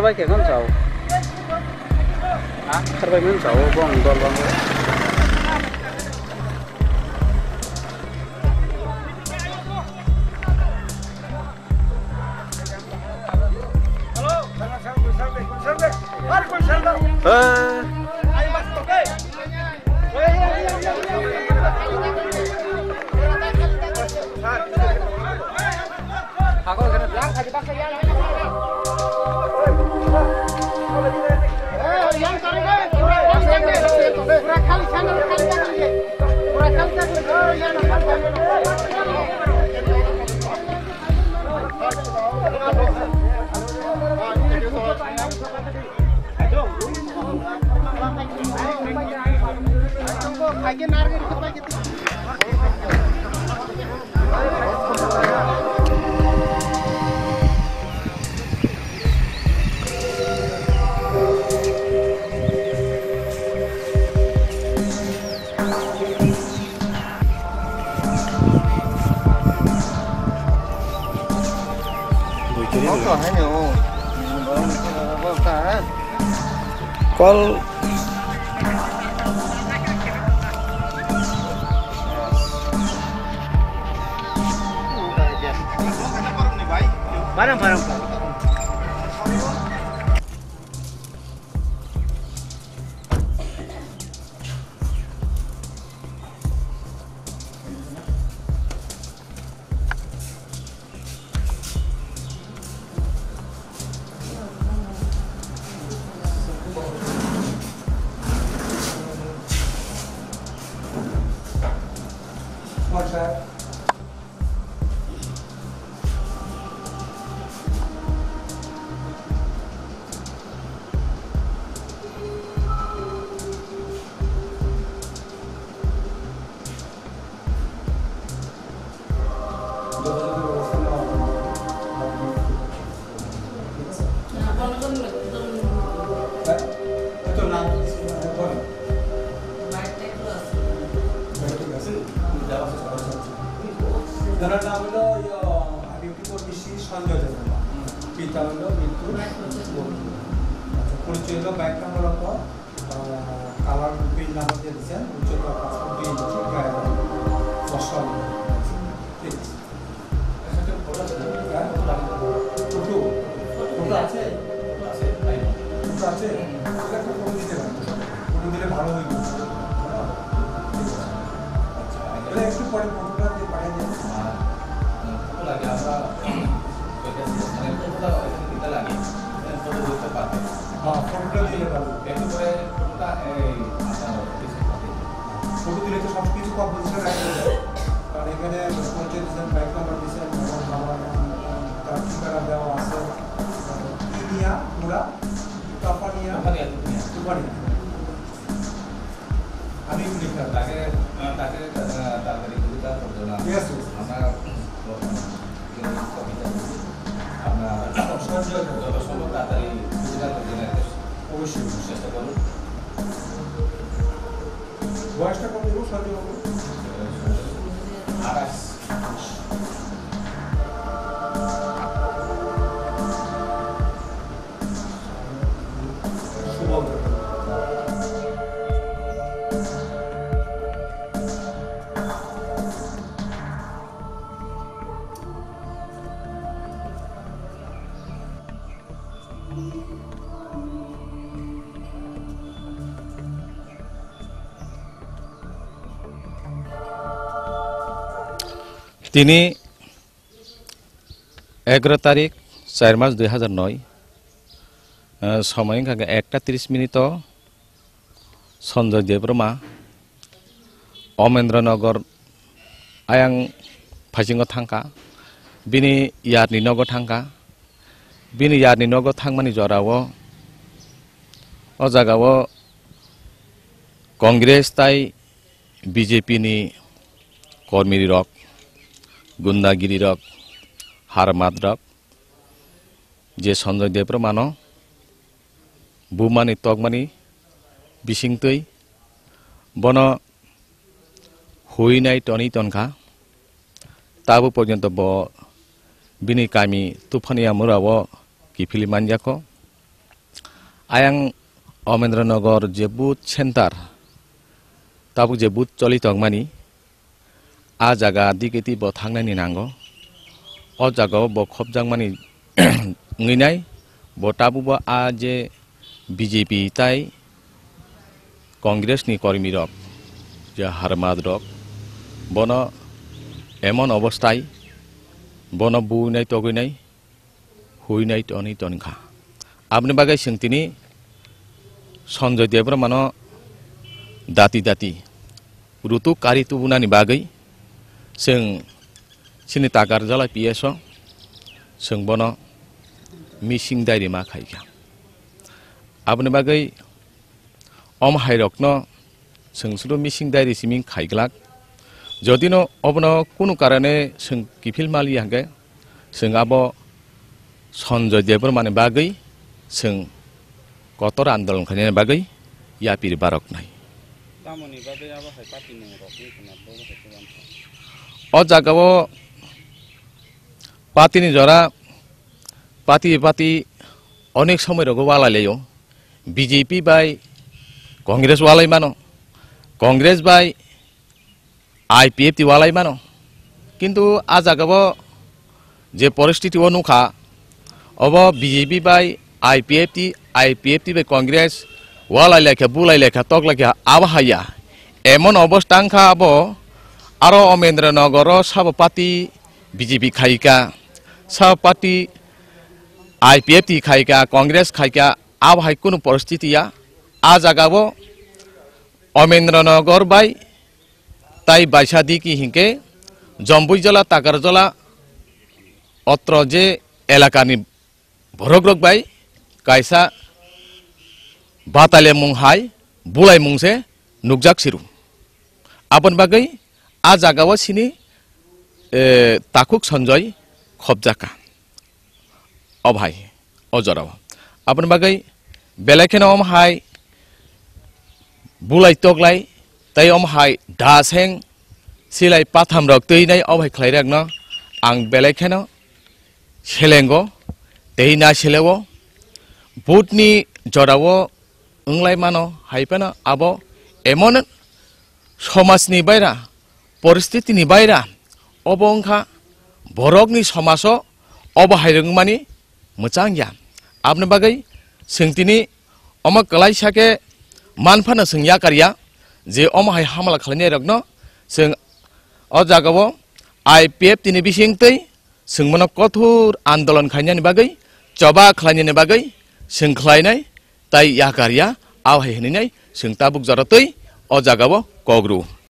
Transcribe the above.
খারবাই কেমন চাও খারবাই কেমন চাও বং দল বং Kol barang-barang Dalam nama lo hari itu kondisi sanjung saja. Kita lo itu, politik lo baik kan lo ko, kalar pin nama dia desain, ucap paspor pin itu kaya fosil. Foto আছে, এটা তো photo দিতে পারো। Photo দিলে ভালো হবে। এটা একটু পরে ফটোটা দিয়ে পাঠিয়ে দিন। lagi apa kita lagi foto itu pakai foto দিলে ভালো একটু পরে ফটোটা ফটো দিলে তো সবকিছু কম্পোজিশন রাখতে যায় কারণ এখানে পরিচয় দিয়েছেন বাইক নাম্বার দিয়েছেন আমার তার ঠিকানা দেওয়া আছে ইনিয়া পুরা কাপানিয়া তুফানিয়া আমি লিখলাম তাকে তাড়াতাড়ি কবিতা পড়তো না আমরা আপনার সঞ্জয় যত সম্ভব তাড়াতাড়ি কবিতা করতে অবশ্যই চেষ্টা করুন বয়সটা কত দেবো সঞ্জয় বাবু 28 তিনি 11 তারিখ 4 মার্চ 2009 সময় 1:30 মিনিট সঞ্জয় দেববর্মা অমেন্দ্রনগর আয়াং ফাইজিং থাকা বিনি ইয়ারনি নগ থাকা বিনি ইয়াरनि नगो थांमानि जरावो ओ जागावो कांग्रेस ताई बीजेपी नि कर्मी रक गुंडागिरी रक हारमात रक जे संजय देवबर्मानो बुमानि तकमानि बिसिंतै बन हुइनाय टनि तनखा ताबो पर्यन्त ब बिनि कामी तुफानिया मुरावो किफिलि मानजाखो ayang Omendranagar jebut center tabuk jebut choli tongmani a jaga diketi bo thangnani nango o jaga bo khobjangmani nginai bo tabu bo a je BJP tai Congress ni kormi rok je harmad rok bono emon obostai bono buinai toginai huinai toni tonkha abni bagai singtini Sanjay Debra mano dati rutu kari tubunani bagai sing sini takar jala PSO sing bono missing diary ma khaika abni bagai om hairokno sing sudo missing diary siming khaiglak jodino obno kunu karane sing kifil mali hage sing abo Sanjay Debra mane bagai sing kotor andolon khane bagai ya pir barok nai tamoni bagai aba hai pati ni rokni kana bo hetuan o jagao pati ni jora pati onek somoy rogo wala leyo BJP bai Congress walai mano Congress bai IPF ti walai mano kintu a jagao je poristiti onukha obo BJP bai IPF ti bai Congress walai lekha bulai lekha tok lekha abahaya emon obostangkha abo aro Omendranagar sabapati BJP khaika sabapati IPF ti khaika Congress khaika abahai kunu poristiti ya a jagao Omendranagar bai tai baisadi ki hinke Jambui jala Takar jala otro je elakani borogrok bai kaisa batale munghai bulai mungse nukjak siru abon bagai a jagao sini takuk Sanjay khobjaka obhai ojorao abon bagai belekena hai bulai toklai tai hai daseng silai patham rok teinai obhai khlairak no ang belekena selengo teina selewo butni jorao unglai mano haipena abo emon somasni baira poristiti ni baira obongkha borokni somaso obahairung mani muchangya abne bagai singtini oma kalai sake manfana singya karya je oma hai hamala khalani rokno sing o jagao IPF tini bisingtei singmono kothur andolon khainani bagai coba khlainani bagai sing khlainai tai ya karya aw hai hinai sing tabuk jaratoi o jagao kogru